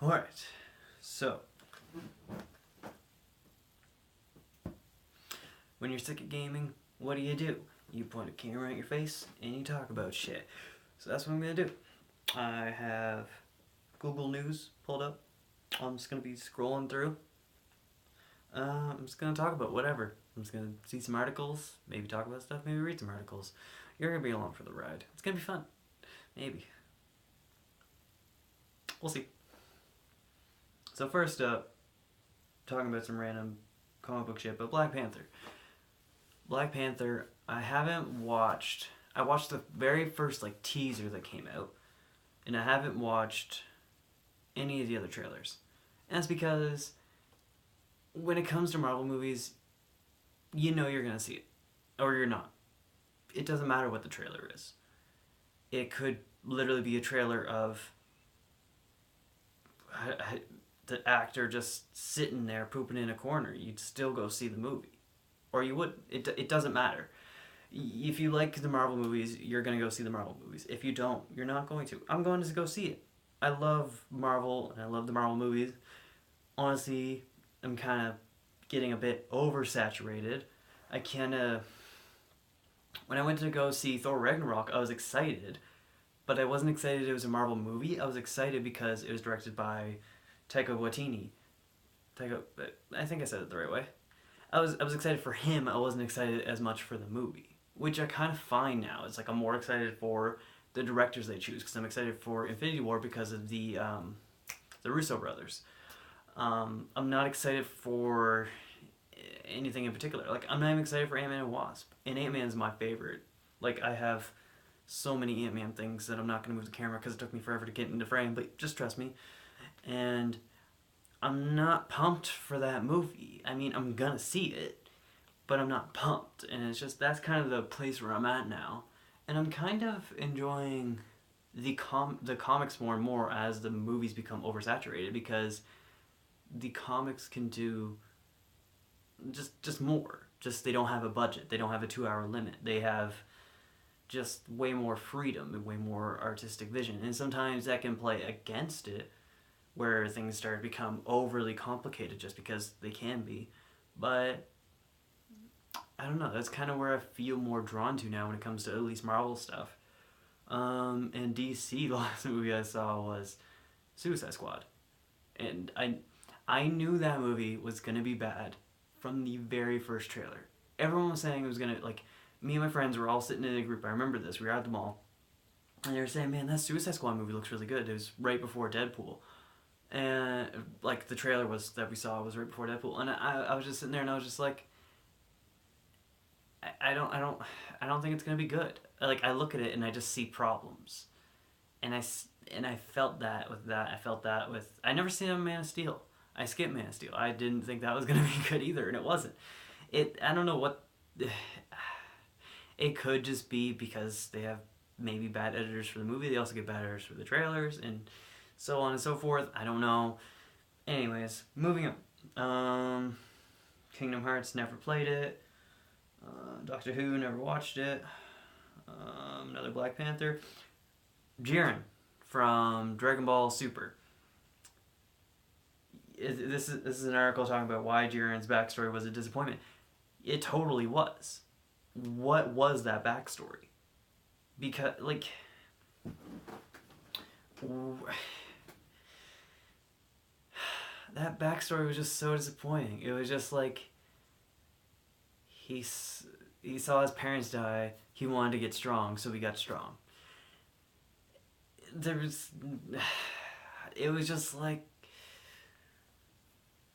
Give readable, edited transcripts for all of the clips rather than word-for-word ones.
Alright, so when you're sick of gaming, what do? You point a camera at your face and you talk about shit. So that's what I'm gonna do. I have Google News pulled up. I'm just gonna be scrolling through. I'm just gonna talk about whatever. I'm just gonna see some articles, maybe talk about stuff, maybe read some articles. You're gonna be along for the ride. It's gonna be fun. Maybe. We'll see. So first up, talking about some random comic book shit, but Black Panther. Black Panther, I haven't watched. I watched the very first teaser that came out, and I haven't watched any of the other trailers. And that's because when it comes to Marvel movies, you know you're gonna see it, or you're not. It doesn't matter what the trailer is. It could literally be a trailer of the actor just sitting there pooping in a corner. You'd still go see the movie. Or you wouldn't. It doesn't matter. If you like the Marvel movies, you're going to go see the Marvel movies. If you don't, you're not going to. I'm going to go see it. I love Marvel, and I love the Marvel movies. Honestly, I'm kind of getting a bit oversaturated. When I went to go see Thor Ragnarok, I was excited. But I wasn't excited it was a Marvel movie. I was excited because it was directed by Taika Waititi. I think I said it the right way. I was excited for him. I wasn't excited as much for the movie, which I kind of find now. It's I'm more excited for the directors they choose, because I'm excited for Infinity War because of the Russo brothers. I'm not excited for anything in particular. I'm not even excited for Ant-Man and Wasp, and Ant-Man's my favorite. I have so many Ant-Man things that I'm not going to move the camera because it took me forever to get into frame, but just trust me. And I'm not pumped for that movie. I mean, I'm gonna see it, but I'm not pumped. And it's just, that's kind of the place where I'm at now. And I'm kind of enjoying the comics more and more as the movies become oversaturated, because the comics can do just more. Just, they don't have a budget. They don't have a 2-hour limit. They have just way more freedom and way more artistic vision. And sometimes that can play against it, where things start to become overly complicated just because they can be. But I don't know, that's kind of where I feel more drawn to now when it comes to at least Marvel stuff. And DC, the last movie I saw was Suicide Squad. And I knew that movie was going to be bad from the very first trailer. Everyone was saying it was going to, me and my friends were all sitting in a group, I remember this, we were at the mall, and they were saying, man, that Suicide Squad movie looks really good. It was right before Deadpool. And the trailer that we saw was right before Deadpool, and I was just sitting there and I was just like, I don't think it's gonna be good. I look at it and I just see problems, and I felt that with that. I felt that with, I never seen Man of Steel. I skipped Man of Steel. I didn't think that was gonna be good either, and it wasn't. I don't know what. It could just be because they have maybe bad editors for the movie. They also get bad editors for the trailers, and so on and so forth. I don't know. Anyways, moving on. Kingdom Hearts, never played it. Doctor Who, never watched it. Another Black Panther. Jiren from Dragon Ball Super. This is an article talking about why Jiren's backstory was a disappointment. It totally was. What was that backstory? Because, that backstory was just so disappointing. It was just he saw his parents die, he wanted to get strong, so he got strong. It was just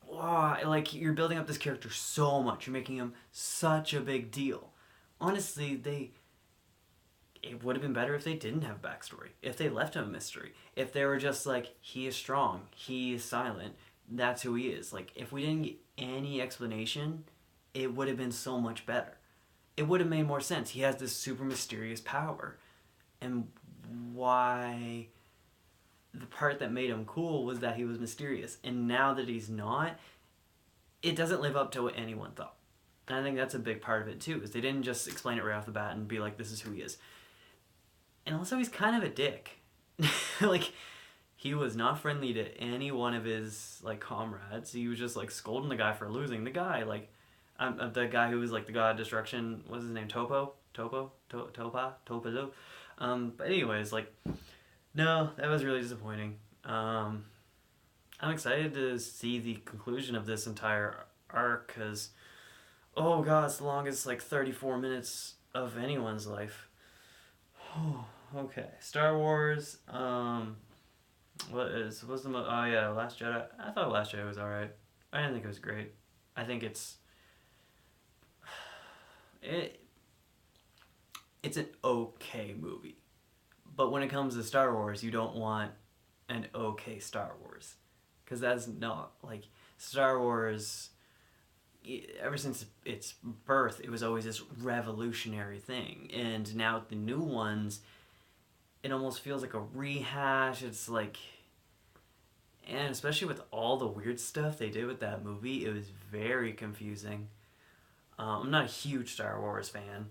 wow, you're building up this character so much, you're making him such a big deal. Honestly, it would have been better if they didn't have backstory. If they left him a mystery. If they were just he is strong, he is silent, that's who he is. If we didn't get any explanation, it would have been so much better. It would have made more sense. He has this super mysterious power. And why the part that made him cool was that he was mysterious. And now that he's not, it doesn't live up to what anyone thought. And I think that's a big part of it too, is they didn't just explain it right off the bat and be this is who he is. And also, he's kind of a dick. he was not friendly to any one of his like comrades. He was just like scolding the guy for losing. The guy like, the guy who was like the god of destruction. What's his name? Topa. But anyways, like, no, that was really disappointing. I'm excited to see the conclusion of this entire arc because, oh god, it's the longest like 34 minutes of anyone's life. Okay, Star Wars. What's the oh yeah, Last Jedi. I thought Last Jedi was alright. I didn't think it was great. I think it it's an okay movie, but when it comes to Star Wars, you don't want an okay Star Wars, because that's not like Star Wars. Ever since its birth, it was always this revolutionary thing, and now with the new ones, it almost feels like a rehash. It's like, and especially with all the weird stuff they did with that movie, it was very confusing. I'm not a huge Star Wars fan,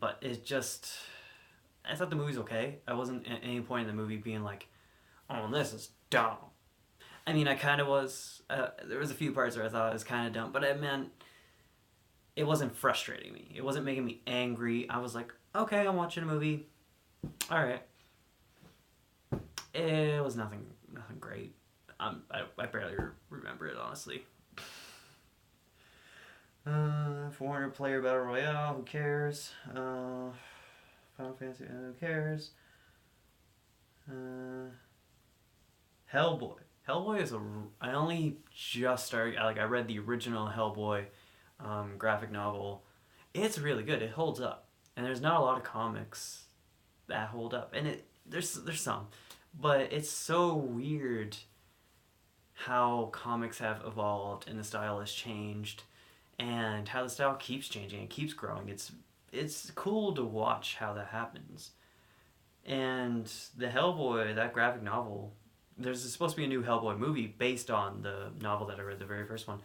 but it just, I thought the movie's okay. I wasn't at any point in the movie being like, oh, this is dumb. I mean, I kind of was. There was a few parts where I thought it was kind of dumb, but it meant it wasn't frustrating me. It wasn't making me angry. I was like, okay, I'm watching a movie. All right. It was nothing great. I barely remember it, honestly. 400 player battle royale. Who cares? Final Fantasy. Who cares? Hellboy. Hellboy is I only just started. I read the original Hellboy graphic novel. It's really good. It holds up, and there's not a lot of comics that hold up, and there's some, but it's so weird how comics have evolved and the style has changed, and how the style keeps changing and keeps growing. It's cool to watch how that happens, and the Hellboy, that graphic novel. There's supposed to be a new Hellboy movie based on the novel that I read, the very first one,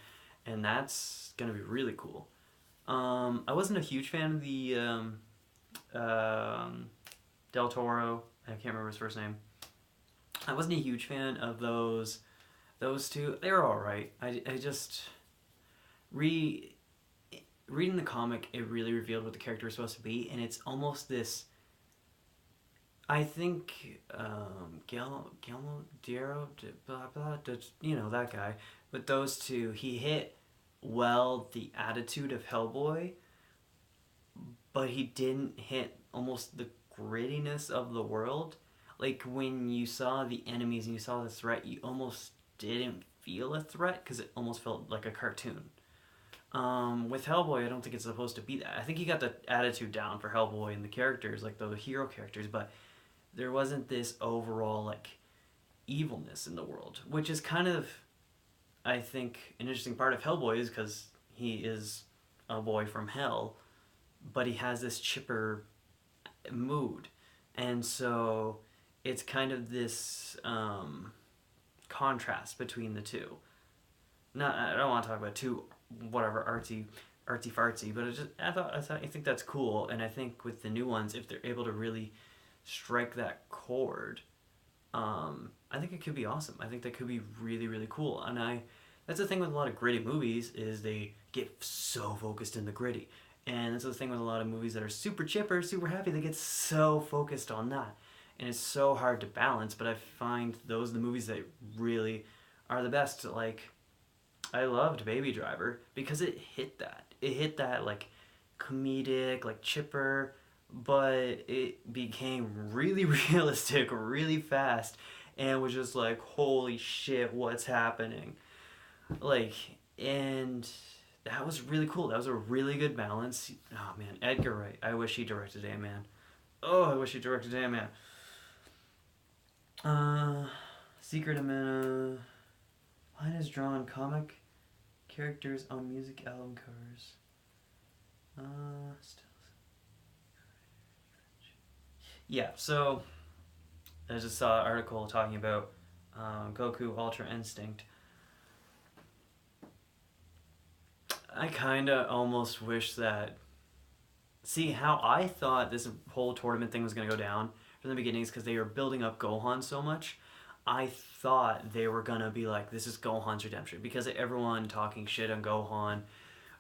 and that's gonna be really cool. I wasn't a huge fan of the Del Toro. I can't remember his first name. I wasn't a huge fan of those two. They were all right. I just reading the comic. It really revealed what the character was supposed to be, and it's almost this. I think Guillermo blah blah, you know, that guy. With those two, he hit well the attitude of Hellboy, but he didn't hit almost the grittiness of the world. Like when you saw the enemies and you saw the threat, you almost didn't feel a threat because it almost felt like a cartoon. With Hellboy, I don't think it's supposed to be that. I think he got the attitude down for Hellboy and the characters, like the hero characters, but there wasn't this overall like evilness in the world, which is kind of, I think, an interesting part of Hellboy is because he is a boy from hell, but he has this chipper mood, and so it's kind of this contrast between the two. Not, I don't want to talk about too whatever artsy fartsy, but I think that's cool, and I think with the new ones, if they're able to really strike that chord, I think it could be awesome. I think that could be really, really cool. And that's the thing with a lot of gritty movies is they get so focused in the gritty. And that's the thing with a lot of movies that are super chipper, super happy, they get so focused on that. And it's so hard to balance, but I find those are the movies that really are the best. Like, I loved Baby Driver because it hit that. It hit that, like, comedic, like, chipper, but it became really realistic really fast and was just like, holy shit, what's happening? Like, and that was really cool. That was a really good balance. Oh man, Edgar Wright. I wish he directed Ant-Man. Oh, I wish he directed Ant-Man. Secret of Mana. Line is drawn comic characters on music album covers. Still. Yeah, so I just saw an article talking about Goku Ultra Instinct. I kind of almost wish that... See, how I thought this whole tournament thing was going to go down from the beginning is because they were building up Gohan so much. I thought they were gonna be like, this is Gohan's redemption, because everyone talking shit on Gohan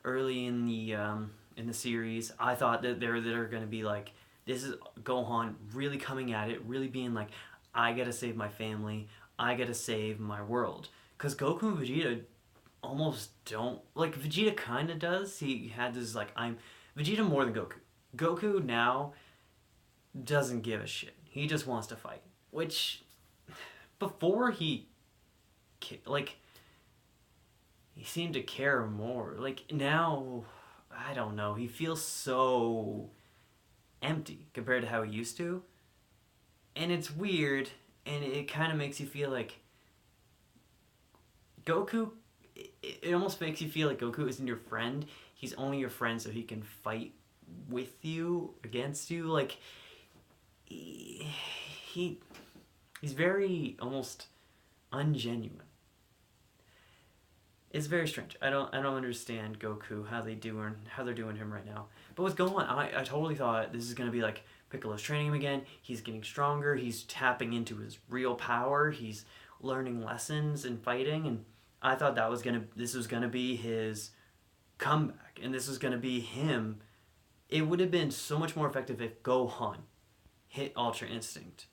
early in the series. I thought that they're gonna be like, this is Gohan really coming at it, really being like, I gotta save my family, I gotta save my world. Because Goku and Vegeta almost don't, like, Vegeta kind of does. He had this like, I'm Vegeta more than Goku. Goku now doesn't give a shit. He just wants to fight. Which before like he seemed to care more. Like now, I don't know. He feels so empty compared to how he used to, and it's weird. And it kind of makes you feel like Goku. It almost makes you feel like Goku isn't your friend. He's only your friend so he can fight with you, against you. Like he he's very almost ungenuine. It's very strange. I don't understand Goku, how they're doing him right now. But with Gohan, I totally thought this is gonna be like Piccolo's training him again. He's getting stronger. He's tapping into his real power. He's learning lessons and fighting. And I thought this was gonna be his comeback, and this was gonna be him. It would have been so much more effective if Gohan hit Ultra Instinct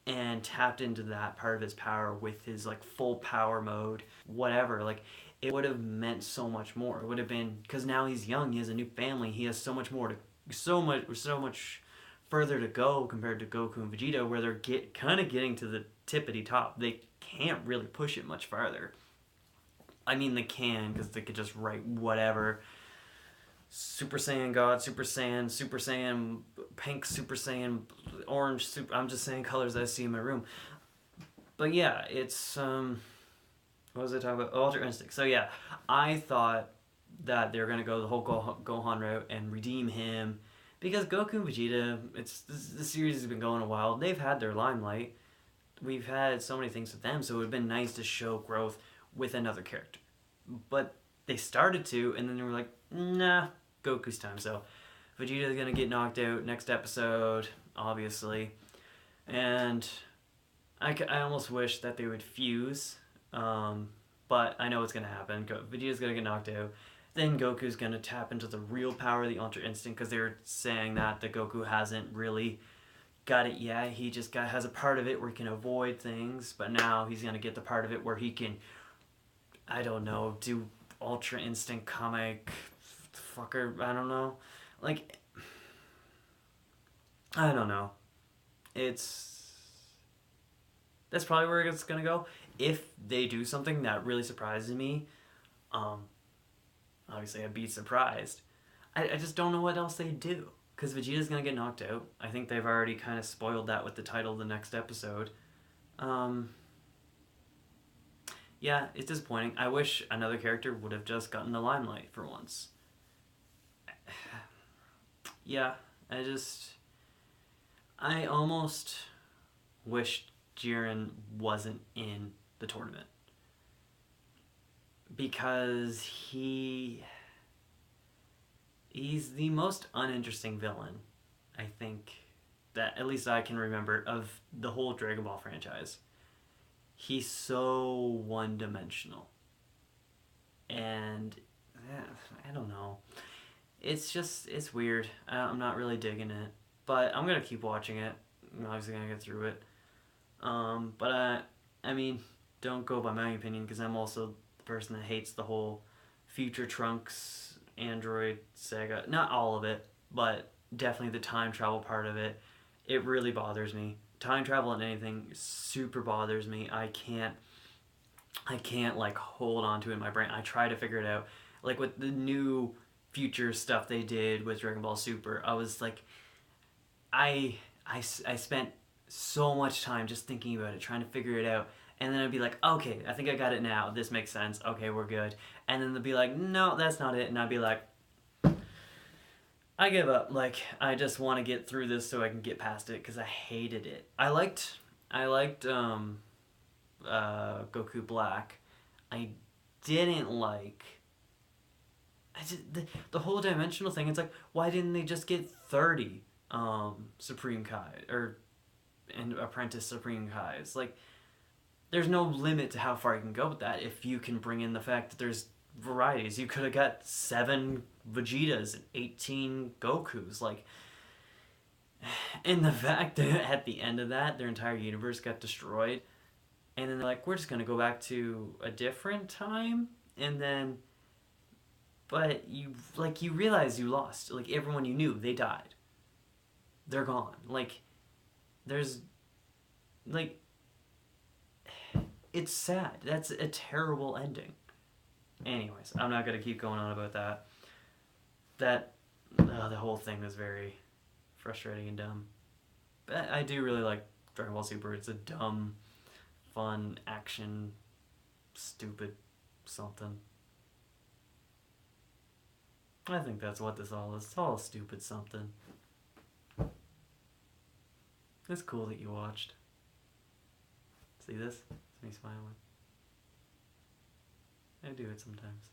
and tapped into that part of his power with his like full power mode, whatever. Like it would have meant so much more. It would have been, because now he's young, he has a new family, he has so much more to, so much further to go compared to Goku and Vegeta, where they're kind of getting to the tippity top. They can't really push it much farther. I mean, they can, because they could just write whatever. Super Saiyan God, Super Saiyan Pink, Super Saiyan Orange, I'm just saying colors I see in my room. But yeah, it's, what was I talking about? Ultra Instinct. So yeah, I thought that they were going to go the whole Gohan route and redeem him, because Goku and Vegeta, the series has been going a while. They've had their limelight. We've had so many things with them, so it would have been nice to show growth with another character. But they started to, and then they were like, nah, Goku's time. So Vegeta's gonna get knocked out next episode, obviously. And I almost wish that they would fuse, but I know what's gonna happen. Vegeta's gonna get knocked out. Then Goku's gonna tap into the real power of the Ultra Instinct, because they're saying that Goku hasn't really got it yet. He just has a part of it where he can avoid things, but now he's gonna get the part of it where he can, I don't know, do Ultra Instinct comic fucker. I don't know. Like, I don't know. That's probably where it's gonna go. If they do something that really surprises me, obviously I'd be surprised. I just don't know what else they do, because Vegeta's gonna get knocked out. I think they've already kind of spoiled that with the title of the next episode. Yeah, it's disappointing. I wish another character would have just gotten the limelight for once. Yeah, I almost wished Jiren wasn't in the tournament, because he's the most uninteresting villain, I think, that at least I can remember, of the whole Dragon Ball franchise. He's so one-dimensional, and I don't know. It's weird. I'm not really digging it, but I'm gonna keep watching it. I'm obviously gonna get through it. But I mean, don't go by my opinion, because I'm also the person that hates the whole Future Trunks Android saga. Not all of it, but definitely the time travel part of it. It really bothers me. Time travel and anything super bothers me. I can't like hold on to it in my brain. I try to figure it out. Like with the new future stuff they did with Dragon Ball Super, I was like, I spent so much time just thinking about it, trying to figure it out. And then I'd be like, okay, I think I got it now. This makes sense. Okay, we're good. And then they'd be like, no, that's not it. And I'd be like, I give up. Like, I just want to get through this so I can get past it, because I hated it. I liked Goku Black. I didn't like... the whole dimensional thing, it's like, why didn't they just get 30 Supreme Kai, and Apprentice Supreme Kais? Like, there's no limit to how far you can go with that if you can bring in the fact that there's varieties. You could have got 7 Vegetas and 18 Gokus. Like, and the fact that at the end of that, their entire universe got destroyed. And then they're like, we're just going to go back to a different time. And then, but you realize you lost. Like, everyone you knew, they died. They're gone. Like, there's, like, it's sad. That's a terrible ending. Anyways, I'm not going to keep going on about that. The whole thing was very frustrating and dumb. But I do really like Dragon Ball Super. It's a dumb, fun, action, stupid something. I think that's what this all is. It's all stupid something. It's cool that you watched. See this? It's me smiling. I do it sometimes.